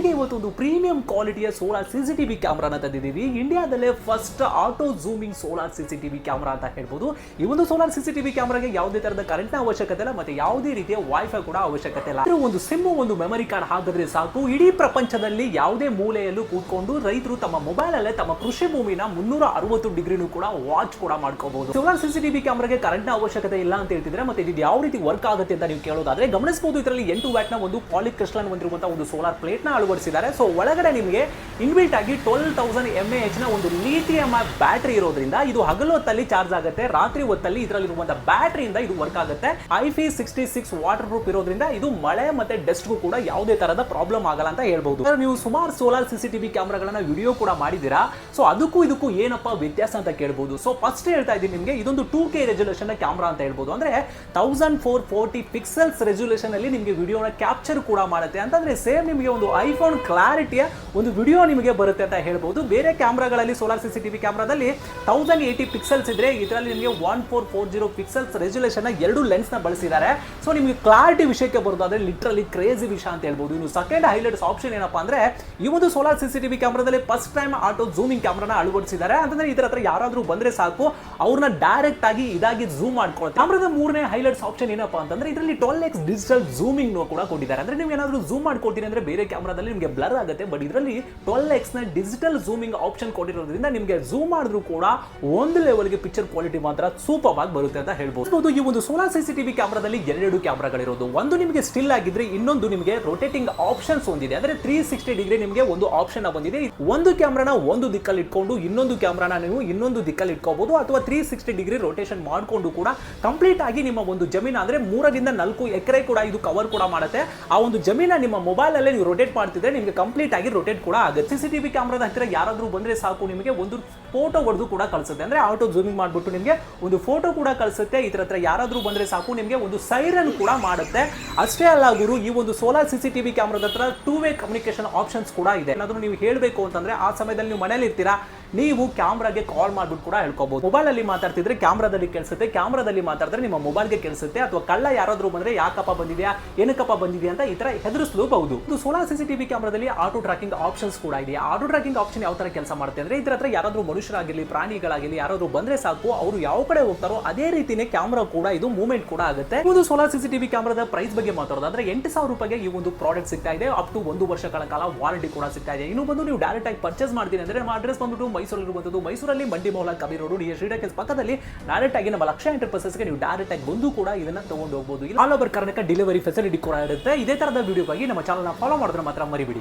ಎದುರಿಗೆ ಇವತ್ತು ಪ್ರೀಮಿಯಂ ಕ್ವಾಲಿಟಿಯ ಸೋಲಾರ್ ಸಿಸಿಟಿವಿ ಕ್ಯಾಮ್ರಾನ ತಂದಿದ್ದೀವಿ. ಇಂಡಿಯಾದಲ್ಲೇ first auto zooming solar CCTV camera ಅಂತ ಹೇಳ್ಬೋದು. ಈ ಒಂದು ಸೋಲಾರ್ ಸಿಸಿಟಿವಿ ಕ್ಯಾಮ್ರಾಗೆ ಯಾವುದೇ ತರಹದ ಕರೆಂಟ್ ನ ಅವಶ್ಯಕತೆ ಇಲ್ಲ, ಮತ್ತೆ ಯಾವುದೇ ರೀತಿಯ ವೈಫೈ ಕೂಡ ಅವಶ್ಯಕತೆ ಇಲ್ಲ. ಒಂದು ಸಿಮ್, ಒಂದು ಮೆಮರಿ ಕಾರ್ಡ್ ಹಾಕಿದ್ರೆ ಸಾಕು, ಇಡೀ ಪ್ರಪಂಚದಲ್ಲಿ ಯಾವುದೇ ಮೂಲೆಯಲ್ಲೂ ಕೂತ್ಕೊಂಡು ರೈತರು ತಮ್ಮ ಮೊಬೈಲ್ ಅಲ್ಲೇ ತಮ್ಮ ಕೃಷಿ ಭೂಮಿನ 360 ಡಿಗ್ರಿನೂ ಕೂಡ ವಾಚ್ ಕೂಡ ಮಾಡ್ಕೋಬಹುದು. ಸೋಲಾರ್ ಸಿಸಿಟಿವಿ ಕ್ಯಾಮ್ರಾಗೆ ಕರೆಂಟ್ ನ ಅವಶ್ಯಕತೆ ಇಲ್ಲ ಅಂತ ಹೇಳ್ತಿದ್ರೆ, ಮತ್ತೆ ಇದು ಯಾವ ರೀತಿ ವರ್ಕ್ ಆಗುತ್ತೆ ಅಂತ ನೀವು ಕೇಳೋದಾದ್ರೆ ಗಮನಿಸಬಹುದು. ಇದರಲ್ಲಿ 8 ವ್ಯಾಟ್ ನ ಒಂದು ಪಾಲಿಕ್ರಿಸ್ಟಲ್ ಹೊಂದಿರುವಂತಹ ಒಂದು ಸೋಲಾರ್ ಪ್ಲೇಟ್ ನ ಅಳವಡಿಸಿದ್ದಾರೆ. ಸೊ ಒಳಗಡೆ ನಿಮಗೆ ಇನ್ಬಿಲ್ಟ್ ಆಗಿ 12,000 mAh ನ ಒಂದು ಲಿಥಿಯಂ ಬ್ಯಾಟರಿ ಇರೋದ್ರಿಂದ ಇದು ಹಗಲು ಹೊತ್ತಲ್ಲಿ ಚಾರ್ಜ್ ಆಗುತ್ತೆ, ರಾತ್ರಿ ಹೊತ್ತಲ್ಲಿ ಇದರಲ್ಲಿರುವಂತಹ ಬ್ಯಾಟರಿಯಿಂದ ಇದು ವರ್ಕ್ ಆಗುತ್ತೆ. IP66 ವಾಟರ್ ಪ್ರೂಫ್ ಇರೋದ್ರಿಂದ ಇದು ಮಳೆ ಮತ್ತೆ ಡಸ್ಟ್ಗೂ ಕೂಡ ಯಾವುದೇ ತರಹದ ಪ್ರಾಬ್ಲಮ್ ಆಗಲ್ಲ ಅಂತ ಹೇಳ್ಬಹುದು. ನೀವು ಸುಮಾರು ಸೋಲಾರ್ ಸಿಸಿಟಿವಿ ಕ್ಯಾಮ್ರಾಗಳನ್ನ ವಿಡಿಯೋ ಕೂಡ ಮಾಡಿದ್ದೀರಾ. ಸೊ ಅದಕ್ಕೂ ಇದಕ್ಕೂ ಏನಪ್ಪಾ ವ್ಯತ್ಯಾಸ ಅಂತ ಕೇಳಬಹುದು. ಸೊ ಫಸ್ಟ್ ಹೇಳ್ತಾ ಇದ್ದೀನಿ ನಿಮಗೆ, ಇದೊಂದು 2K ರೆಸಲ್ಯೂಷನ್ ಕ್ಯಾಮ್ರಾ ಅಂತ ಹೇಳ್ಬೋದು. ಅಂದ್ರೆ 1440 ಪಿಕ್ಸೆಲ್ಸ್ ರೆಸಲ್ಯೂಷನ್ ಅಲ್ಲಿ ನಿಮಗೆ ವಿಡಿಯೋನ ಕ್ಯಾಪ್ಚರ್ ಕೂಡ ಮಾಡುತ್ತೆ. ಅಂತಂದ್ರೆ ಸೇಮ್ ನಿಮಗೆ ಒಂದು ಐಫೋನ್ ಕ್ಲಾರಿಟಿಯ ಒಂದು ವಿಡಿಯೋ ನಿಮಗೆ ಬರುತ್ತೆ ಅಂತ ಹೇಳ್ಬೋದು. ಬೇರೆ ಕ್ಯಾಮ್ರಾಗಳಲ್ಲಿ ಸೋಲಾರ್ ಸಿಸಿಟಿವಿ ಕ್ಯಾಮ್ರಾದಲ್ಲಿ 1080 ಪಿಕ್ಸೆಲ್ಸ್ ಇದ್ರೆ ಇದರಲ್ಲಿ ನಿಮಗೆ 1440 ಪಿಕ್ಸೆಲ್ಸ್ ರೆಸಲ್ಯೂಷನ್ ಎರಡು ಲೆನ್ಸ್ ನ ಬಳಸಿದ್ದಾರೆ. ಸೊ ನಿಮಗೆ ಕ್ಲಾರಿಟಿ ವಿಷಯಕ್ಕೆ ಬರೋದಾದ್ರೆ ಲಿಟರಲಿ ಕ್ರೇಜಿ ವಿಷಯ ಅಂತ ಹೇಳ್ಬೋದು. ಇನ್ನು ಸೆಕೆಂಡ್ ಹೈಲೈಟ್ಸ್ ಆಪ್ಷನ್ ಏನಪ್ಪಾ ಅಂದ್ರೆ, ಈ ಒಂದು ಸೋಲಾರ್ ಸಿಸಿಟಿವಿ ಕ್ಯಾಮ್ರಾದಲ್ಲಿ ಫಸ್ಟ್ ಟೈಮ್ ಆಟೋ ಝೂಮಿಂಗ್ ಕ್ಯಾಮ್ರಾನ ಅಳವಡಿಸಿದ್ದಾರೆ. ಅಂತಂದ್ರೆ ಇದರ ಹತ್ರ ಯಾರಾದ್ರೂ ಬಂದ್ರೆ ಸಾಕು, ಅವ್ರನ್ನ ಡೈರೆಕ್ಟ್ ಆಗಿ ಇದಾಗಿ ಝೂಮ್ ಮಾಡ್ಕೊಳ್ತಾರೆ. ಕ್ಯಾಮ್ರಾದ ಮೂರನೇ ಹೈಲೈಟ್ಸ್ ಆಪ್ಷನ್ ಏನಪ್ಪಾ ಅಂತಂದ್ರೆ, ಇದರಲ್ಲಿ 12x ಡಿಜಿಟಲ್ ಝೂಮಿಂಗ್ ಕೂಡ ಕೊಟ್ಟಿದ್ದಾರೆ. ಅಂದ್ರೆ ನೀವು ಏನಾದ್ರೂ ಝೂಮ್ ಮಾಡ್ಕೊಳ್ತೀರಿ ಅಂದ್ರೆ ಬೇರೆ ಕ್ಯಾಮ್ರಾದಲ್ಲಿ ನಿಮಗೆ ಬ್ಲರ್ ಆಗುತ್ತೆ, ಬಟ್ ಇದರಲ್ಲಿ 12x ನ ಡಿಜಿಟಲ್ ಝೂಮಿಂಗ್ ಆಪ್ಷನ್ ಕೊಟ್ಟಿರೋದ್ರಿಂದ ನಿಮಗೆ ಝೂಮ್ ಮಾಡಿದ್ರು ಕೂಡ ಒಂದು ಲೆವೆಲ್ಗೆ ಪಿಕ್ಚರ್ ಕ್ವಾಲಿಟಿ ಮಾತ್ರ ಸೂಪರ್ ಆಗಿ ಬರುತ್ತೆ ಅಂತ ಹೇಳ್ಬೋದು. ಈ ಒಂದು ಸೋಲಾರ್ ಸಿಸಿಟಿವಿ ಕ್ಯಾಮ್ರಾದಲ್ಲಿ ಎರಡು ಕ್ಯಾಮ್ರಾಗಳಿರೋದು, ಒಂದು ನಿಮಗೆ ಸ್ಟಿಲ್ ಆಗಿದ್ರೆ ಇನ್ನೊಂದು ನಿಮಗೆ ರೊಟೇಟಿಂಗ್ ಆಪ್ಷನ್ಸ್ ಹೊಂದಿದೆ. ಅಂದ್ರೆ 360 ಡಿಗ್ರಿ ನಿಮಗೆ ಒಂದು ಆಪ್ಷನ್ ಬಂದಿದೆ. ಒಂದು ಕ್ಯಾಮ್ರಾನ ಒಂದು ದಿಕ್ಕಲ್ಲಿ ಇಟ್ಕೊಂಡು ಇನ್ನೊಂದು ಕ್ಯಾಮ್ರಾನ ನೀವು ಇನ್ನೊಂದು ದಿಕ್ಕಲ್ಲಿ ಇಟ್ಕೋಬಹುದು, ಅಥವಾ 360 ಡಿಗ್ರಿ ರೊಟೇಷನ್ ಮಾಡಿಕೊಂಡು ಕೂಡ ಕಂಪ್ಲೀಟ್ ಆಗಿ ನಿಮ್ಮ ಒಂದು ಜಮೀನು ಅಂದ್ರೆ 3 ರಿಂದ 4 ಎಕರೆ ಕೂಡ ಇದು ಕವರ್ ಕೂಡ ಮಾಡುತ್ತೆ. ಆ ಒಂದು ಜಮೀನ ನಿಮ್ಮ ಮೊಬೈಲ್ ಅಲ್ಲೇ ನೀವು ರೊಟೇಟ್ ಮಾಡ್ತಿದ್ರೆ ನಿಮಗೆ ಕಂಪ್ಲೀಟ್ ಆಗಿ ರೊಟೇಟ್ ಕೂಡ ಆಗುತ್ತೆ. ಸಿಸಿಟಿವಿ ಕ್ಯಾಮ್ರಾದ ಹತ್ತಿರ ಯಾರಾದ್ರೂ ಬಂದ್ರೆ ಸಾಕು, ನಿಮಗೆ ಒಂದು ಫೋಟೋ ಹೊಡೆದು ಕೂಡ ಕಳಿಸುತ್ತೆ. ಅಂದ್ರೆ ಆಟೋ ಝೂಮಿಂಗ್ ಮಾಡ್ಬಿಟ್ಟು ನಿಮಗೆ ಒಂದು ಫೋಟೋ ಕೂಡ ಕಳಿಸುತ್ತೆ. ಇದರ ಹತ್ರ ಯಾರಾದ್ರೂ ಬಂದ್ರೆ ಸಾಕು, ನಿಮಗೆ ಒಂದು ಸೈರನ್ ಕೂಡ ಮಾಡುತ್ತೆ. ಅಷ್ಟೇ ಅಲ್ಲ ಗುರು, ಈ ಒಂದು ಸೋಲಾರ್ ಸಿಸಿಟಿವಿ ಕ್ಯಾಮ್ರಾದ ಹತ್ರ 2-ವೇ ಕಮ್ಯುನಿಕೇಶನ್ ಆಪ್ಷನ್ಸ್ ಕೂಡ ಇದೆ. ಏನಾದ್ರೂ ನೀವು ಹೇಳಬೇಕು ಅಂತಂದ್ರೆ ಆ ಸಮಯದಲ್ಲಿ ನೀವು ಮನೇಲಿ ಇರ್ತೀರಾ, ನೀವು ಕ್ಯಾಮ್ರಾಗೆ ಕಾಲ್ ಮಾಡ್ಬಿಟ್ಟು ಕೂಡ ಹೇಳ್ಕೋಬಹುದು. ಮೊಬೈಲ್ ಅಲ್ಲಿ ಮಾತಾಡ್ತಿದ್ರೆ ಕ್ಯಾಮ್ರಾದಲ್ಲಿ ಕೇಳಿಸುತ್ತೆ, ಕ್ಯಾಮ್ರಾದಲ್ಲಿ ಮಾತಾಡಿದ್ರೆ ನಿಮ್ಮ ಮೊಬೈಲ್ಗೆ ಕೇಳಿಸುತ್ತೆ. ಅಥವಾ ಕಳ್ಳ ಯಾರಾದ್ರೂ ಬಂದ್ರೆ ಯಾಕಪ್ಪ ಬಂದಿದ್ಯಾ, ಏನಕ್ಕಪ್ಪ ಬಂದಿದ್ಯಾ ಅಂತ ಈ ತರ ಹೆದರಿಸಲೂಬಹುದು. ಇದು ಸೋಲಾರ್ ಸಿಸಿಟಿವಿ ಕ್ಯಾಮ್ರಾದಲ್ಲಿ ಆಟೋ ಟ್ರ್ಯಾಕಿಂಗ್ ಆಪ್ಷನ್ಸ್ ಕೂಡ ಇದೆ. ಆಟೋ ಟ್ರ್ಯಾಕಿಂಗ್ ಆಪ್ಷನ್ ಯಾವ ತರ ಕೆಲಸ ಮಾಡುತ್ತೆ ಅಂದ್ರೆ, ಇದರ ಹತ್ರ ಯಾರಾದ್ರೂ ಮನುಷ್ಯರಾಗಿರ್ಲಿ ಪ್ರಾಣಿಗಳಾಗಿರ್ಲಿ ಯಾರಾದ್ರೂ ಬಂದ್ರೆ ಸಾಕು, ಅವರು ಯಾವ ಕಡೆ ಹೋಗ್ತಾರೋ ಅದೇ ರೀತಿನೇ ಕ್ಯಾಮ್ರಾ ಕೂಡ ಇದು ಮೂವ್ಮೆಂಟ್ ಕೂಡ ಆಗುತ್ತೆ. ಒಂದು ಸೋಲಾರ್ ಸಿಸಿಟಿವಿ ಕ್ಯಾಮ್ರಾದ ಪ್ರೈಸ್ ಬಗ್ಗೆ ಮಾತಾಡೋದಾದ್ರೆ 8,000 ರೂಪಾಯಿಗೆ ಈ ಒಂದು ಪ್ರಾಡಕ್ಟ್ ಸಿಗ್ತಾ ಇದೆ. ಅಪ್ ಟು 1 ವರ್ಷಗಳ ಕಾಲ ವಾರಂಟಿ ಕೂಡ ಸಿಗ್ತಾ ಇದೆ. ಇನ್ನು ಬಂದು ನೀವು ಡೈರೆಕ್ಟ್ ಆಗಿ ಪರ್ಚೇಸ್ ಮಾಡ್ತೀನಿ ಅಂದ್ರೆ ನಮ್ಮ ಅಡ್ರೆಸ್ ಬಂದ್ಬಿಟ್ಟು ಮೈಸೂರಲ್ಲಿರುವಂತದ್ದು, ಮೈಸೂರಲ್ಲಿ ಮಂಡಿ ಮೌಲ ಕಬಿ ರೋಡ್ ಶ್ರೀಡಕೆಸ್ ಪಕ್ಕದಲ್ಲಿ ಡೈರೆಕ್ಟ್ ಆಗಿ ನಮ್ಮ ಲಕ್ಷ ಎಂಟರ್ಪ್ರೈಸಸ್ಗೆ ನೀವು ಡೈರೆಕ್ಟ್ ಆಗಿ ಬಂದು ಕೂಡ ಇದನ್ನ ತಗೊಂಡು ಹೋಗಬಹುದು. All over Karnataka delivery facility ಕೂಡ ಇರುತ್ತೆ. ಇದೇ ತರದ ವಿಡಿಯೋಗಾಗಿ ನಮ್ಮ ಚಾನಲ್ ಫಾಲೋ ಮಾಡಿದ್ರೆ ಮಾತ್ರ ಮರಿಬೇಡಿ.